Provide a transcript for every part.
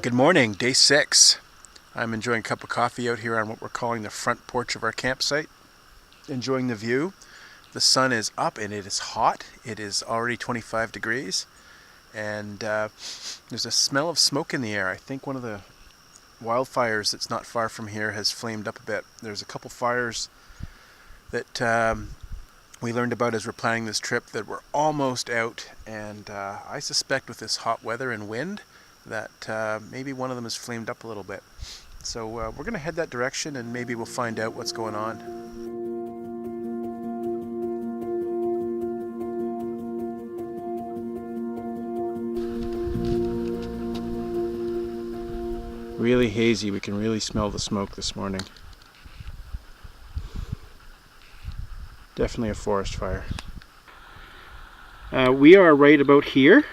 Good morning, day 6. I'm enjoying a cup of coffee out here on what we're calling the front porch of our campsite. Enjoying the view. The sun is up and it is hot. It is already 25 degrees. And there's a smell of smoke in the air. I think one of the wildfires that's not far from here has flamed up a bit. There's a couple fires that we learned about as we're planning this trip that were almost out. And I suspect with this hot weather and wind that maybe one of them has flamed up a little bit. So we're going to head that direction and maybe we'll find out what's going on. Really hazy, we can really smell the smoke this morning. Definitely a forest fire. We are right about here.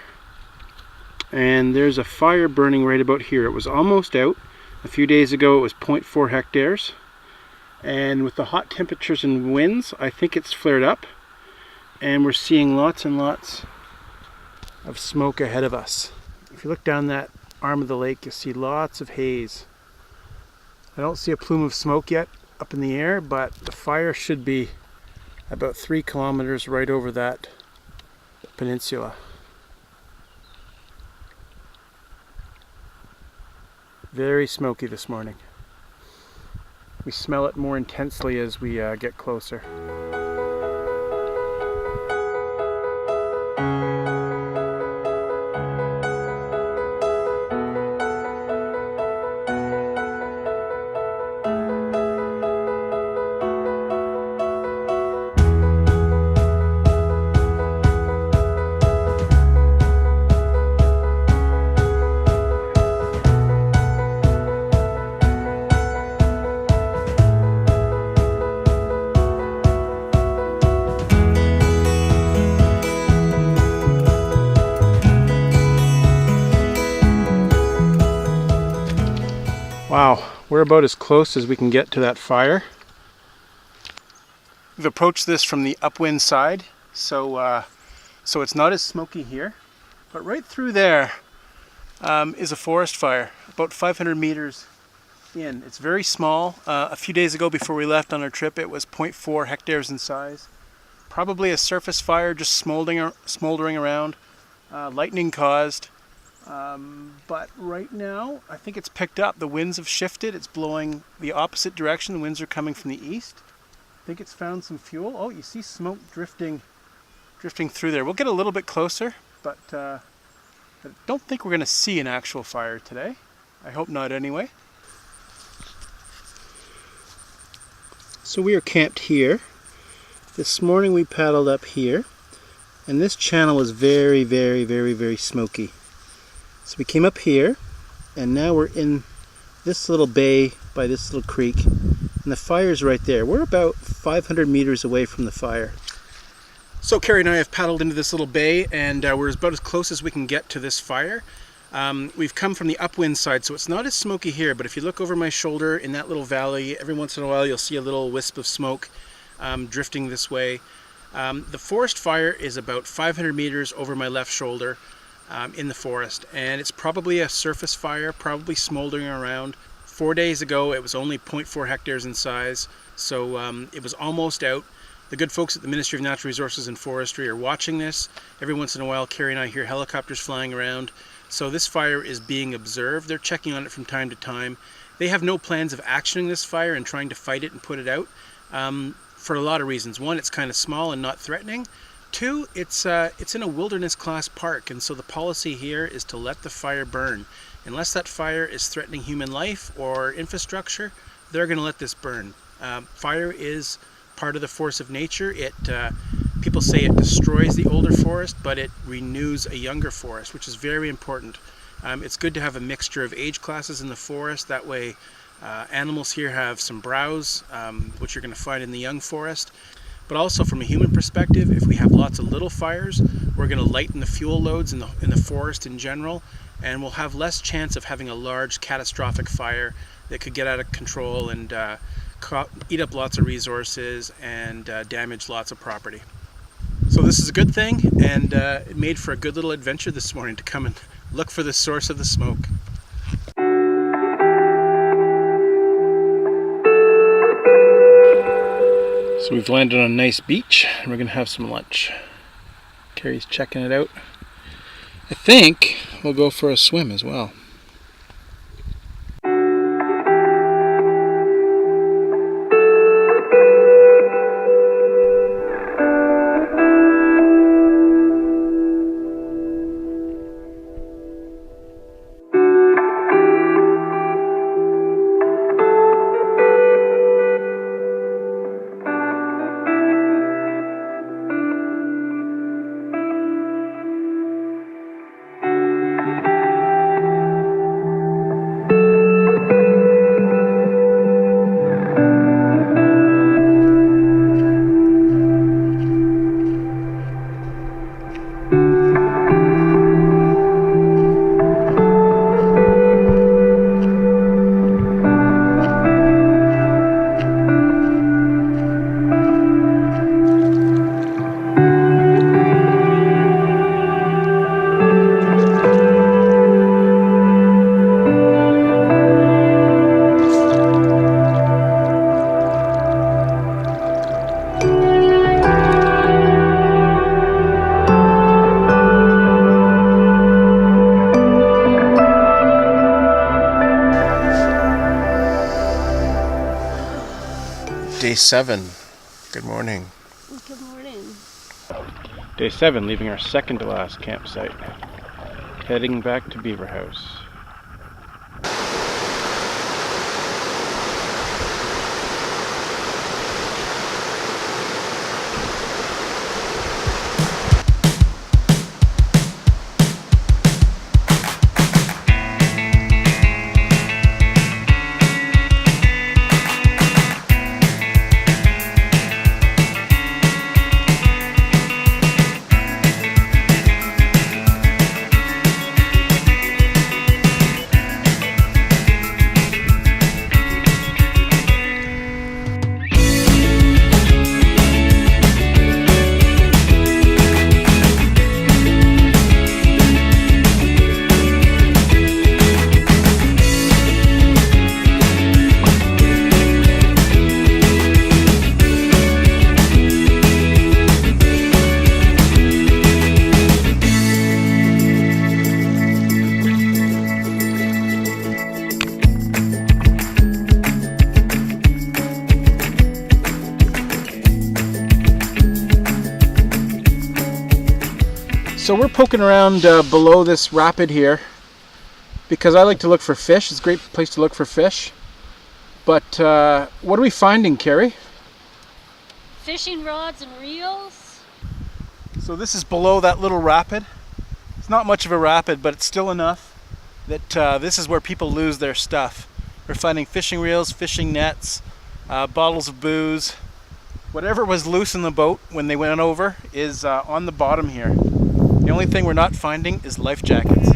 And there's a fire burning right about here. It was almost out. A few days ago it was 0.4 hectares. And with the hot temperatures and winds, I think it's flared up. And we're seeing lots and lots of smoke ahead of us. If you look down that arm of the lake, you'll see lots of haze. I don't see a plume of smoke yet up in the air, but the fire should be about 3 kilometers right over that peninsula. Very smoky this morning. We smell it more intensely as we get closer. Wow, we're about as close as we can get to that fire. We've approached this from the upwind side, so it's not as smoky here. But right through there is a forest fire, about 500 meters in. It's very small. A few days ago before we left on our trip, it was 0.4 hectares in size. Probably a surface fire just smoldering around, lightning caused. But right now, I think it's picked up. The winds have shifted. It's blowing the opposite direction. The winds are coming from the east. I think it's found some fuel. Oh, you see smoke drifting through there. We'll get a little bit closer, but I don't think we're going to see an actual fire today. I hope not anyway. So we are camped here. This morning we paddled up here, and this channel is very, very, very, very smoky. So we came up here, and now we're in this little bay by this little creek, and the fire's right there. We're about 500 meters away from the fire. So Carrie and I have paddled into this little bay, and we're about as close as we can get to this fire. We've come from the upwind side, so it's not as smoky here, but if you look over my shoulder in that little valley, every once in a while you'll see a little wisp of smoke drifting this way. The forest fire is about 500 meters over my left shoulder. In the forest, and it's probably a surface fire, probably smoldering around. 4 days ago it was only 0.4 hectares in size, so it was almost out. The good folks at the Ministry of Natural Resources and Forestry are watching this. Every once in a while Carrie and I hear helicopters flying around, so this fire is being observed. They're checking on it from time to time. They have no plans of actioning this fire and trying to fight it and put it out for a lot of reasons. One, it's kind of small and not threatening. Two, it's in a wilderness class park, and so the policy here is to let the fire burn. Unless that fire is threatening human life or infrastructure, they're going to let this burn. Fire is part of the force of nature. People say it destroys the older forest, but it renews a younger forest, which is very important. It's good to have a mixture of age classes in the forest. That way animals here have some browse, which you're going to find in the young forest. But also from a human perspective, if we have lots of little fires, we're going to lighten the fuel loads in the forest in general, and we'll have less chance of having a large catastrophic fire that could get out of control and eat up lots of resources and damage lots of property. So this is a good thing, and it made for a good little adventure this morning to come and look for the source of the smoke. So we've landed on a nice beach and we're gonna have some lunch. Carrie's checking it out. I think we'll go for a swim as well. Day 7. Good morning. Good morning. Day 7, leaving our second to last campsite. Heading back to Beaver House. So we're poking around below this rapid here because I like to look for fish. It's a great place to look for fish. But what are we finding, Carrie? Fishing rods and reels. So this is below that little rapid. It's not much of a rapid, but it's still enough that this is where people lose their stuff. We're finding fishing reels, fishing nets, bottles of booze. Whatever was loose in the boat when they went over is on the bottom here. The only thing we're not finding is life jackets.